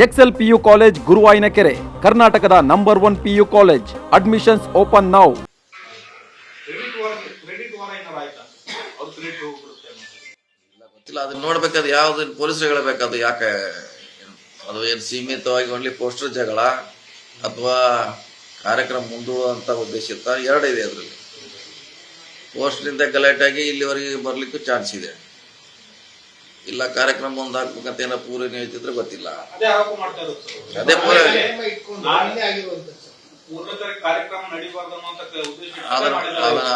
Excel PU college ಗುರುವಾಯಿನಕೆರೆ, ಕರ್ನಾಟಕದ number 1 PU college. Admissions open now. ಗೊತ್ತಿಲ್ಲ, ಅದನ್ನ ನೋಡ್ಬೇಕಾದ್ರೆ ಯಾವ್ದು ಪೊಲೀಸರು ಹೇಳಬೇಕಾದ್ರು ಯಾಕೆ ಅದು ಏನು ಸೀಮಿತವಾಗಿ ಓನ್ಲಿ ಪೋಸ್ಟರ್ ಜಗಳ ಅಥವಾ ಕಾರ್ಯಕ್ರಮ ಮುಂದೂಡುವಂತ ಉದ್ದೇಶ ಇತ್ತ? ಎರಡಿದೆ ಅದರಲ್ಲಿ. ಪೋಸ್ಟ್ನಿಂದ ಗಲಾಟೆಯಾಗಿ ಇಲ್ಲಿವರೆಗೆ ಬರ್ಲಿಕ್ಕೂ ಚಾನ್ಸ್ ಇದೆ. ಇಲ್ಲ ಕಾರ್ಯಕ್ರಮ ಮುಂದೆ ಹಾಕ್ಬೇಕಂತ ಏನೋ ಪೂರ್ವ ನಿಯೋಜಿಸಿದ್ರೆ ಗೊತ್ತಿಲ್ಲ. ಅದೇ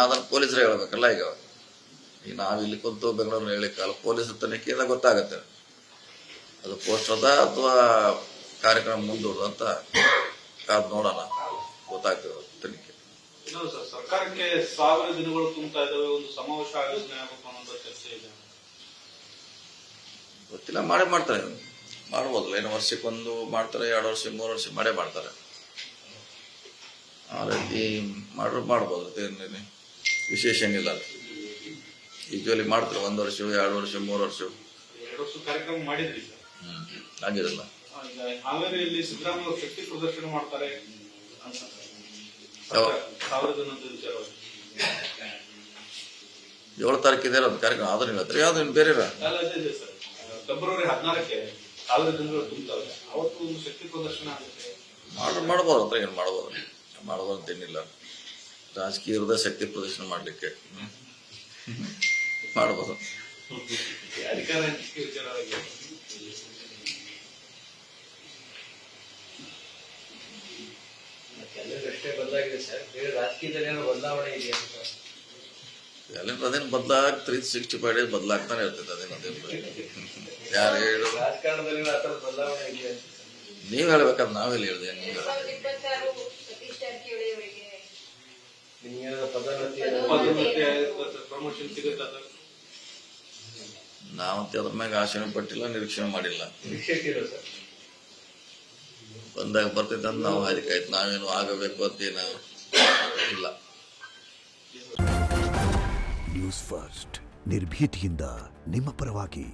ಅದನ್ನ ಪೊಲೀಸರು ಹೇಳ್ಬೇಕಲ್ಲ. ಈಗ ನಾವ್ ಇಲ್ಲಿ ಕುಂತು ಬೆಂಗಳೂರಿನ ಹೇಳಿಕಲ್ಲ, ಪೊಲೀಸರ ತನಿಖೆಯಿಂದ ಗೊತ್ತಾಗತ್ತೆ ಅದು ಪೋಸ್ಟ್ ಅದ ಅಥವಾ ಕಾರ್ಯಕ್ರಮ ಮುಂದೂಡುದು ಅಂತ. ಕಾದ್ ನೋಡೋಣ, ಗೊತ್ತಾಗ್ತದೆ ತನಿಖೆ. ಸರ್ಕಾರಕ್ಕೆ 1000 ದಿನಗಳು ತುಂಬ್ತಾ ಇದ್ದಾವೆ, ಒಂದು ಸಮಾವೇಶ ಆಯೋಜನೆ ಆಗಬೇಕು ಅನ್ನೋ ಚರ್ಚೆ ಇದೆ. ಗೊತ್ತಿಲ್ಲ, ಮಾಡ್ತಾರೆ, ಮಾಡ್ಬೋದಲ್ಲ. ಏನು ವರ್ಷಕ್ಕೊಂದು ಮಾಡ್ತಾರೆ, 2 ವರ್ಷ 3 ವರ್ಷ ಮಾಡ್ತಾರೆ. ಆ ರೀತಿ ಮಾಡ್ಬೋದು, ಅದೇನೇನು ವಿಶೇಷ ಏನಿಲ್ಲ. ಯೂಶುವಲಿ ಮಾಡ್ತಾರೆ 1 ವರ್ಷ 2 ವರ್ಷ 3 ವರ್ಷ 2 ವರ್ಷ ಕಾರ್ಯಕ್ರಮ ಮಾಡಿದ್ರಿ ಸರ್. ಆಗಿರಲ್ಲ. ಹಾವೇರಿಯಲ್ಲಿ ಸಿದ್ದರಾಮಯ್ಯ ಶಕ್ತಿ ಪ್ರದರ್ಶನ ಮಾಡ್ತಾರೆ 1000 ದಿನದ ವಿಚಾರವಾಗಿ. 7 ತಾರೀಕಿದೆ ಅದು ಕಾರ್ಯಕ್ರಮ. ಅದನ್ನ ಹೇಳ್ತಾರೆ, ಯಾವ್ದು ಬೇರೆ ಇದೆ ಸರ್. ಫೆಬ್ರವರಿ 16ಕ್ಕೆ 1000 ದಿನಗಳು ತುಂಬ್ತವೆ. ಅವತ್ತು ಒಂದು ಶಕ್ತಿ ಪ್ರದರ್ಶನ ಆಗುತ್ತೆ. ಮಾಡ್ಬೋದು ಅಂತ. ಏನು ಮಾಡ್ಬೋದು ಅಂತೇನಿಲ್ಲ. ರಾಜಕೀಯದ ಶಕ್ತಿ ಪ್ರದರ್ಶನ ಮಾಡ್ಲಿಕ್ಕೆ ಮಾಡ್ಬೋದು. ಅಧಿಕಾರ ಹಂಚಿಕೆ ವಿಚಾರವಾಗಿ ಅಷ್ಟೇ ಬದಲಾಗಿದೆ ಸರ್. ಬೇರೆ ರಾಜಕೀಯದಲ್ಲಿ ಏನೋ ಬದಲಾವಣೆ ಇದೆಯಾ ಅಂತ? ಅದೇನು ಬದಲಾಗ್ತಾರೆ. 365 ಡೇಸ್ ಬದಲಾಗ್ತಾನೆ ಇರ್ತದೆ. ಯಾರು ಹೇಳು? ರಾಜಕಾರಣದಲ್ಲಿ ಆ ಥರದ ಬದಲಾವಣೆ ಇದೆಯಾ ಅಂತ ನೀವ್ ಹೇಳ್ಬೇಕಾದ್ರೆ ನಾವೆಲ್ಲ ಹೇಳಿದೆ. ಪ್ರಮೋಷನ್ ಸಿಗುತ್ತೆ. ನಾವಂತ ಅದ್ರ ಮ್ಯಾಗ ಆಶೆ ಪಟ್ಟಿಲ್ಲ, ನಿರೀಕ್ಷಣೆ ಮಾಡಿಲ್ಲ. ಬಂದಾಗ ಬರ್ತೈತೆ ಅಂತ ನಾವು ಅದಕ್ಕಾಯ್ತು. ನಾವೇನು ಆಗಬೇಕು ಅಂತೇನ ಇಲ್ಲ. ನ್ಯೂಸ್ ಫಸ್ಟ್, ನಿರ್ಭೀತಿಯಿಂದ ನಿಮ್ಮ ಪರವಾಗಿ.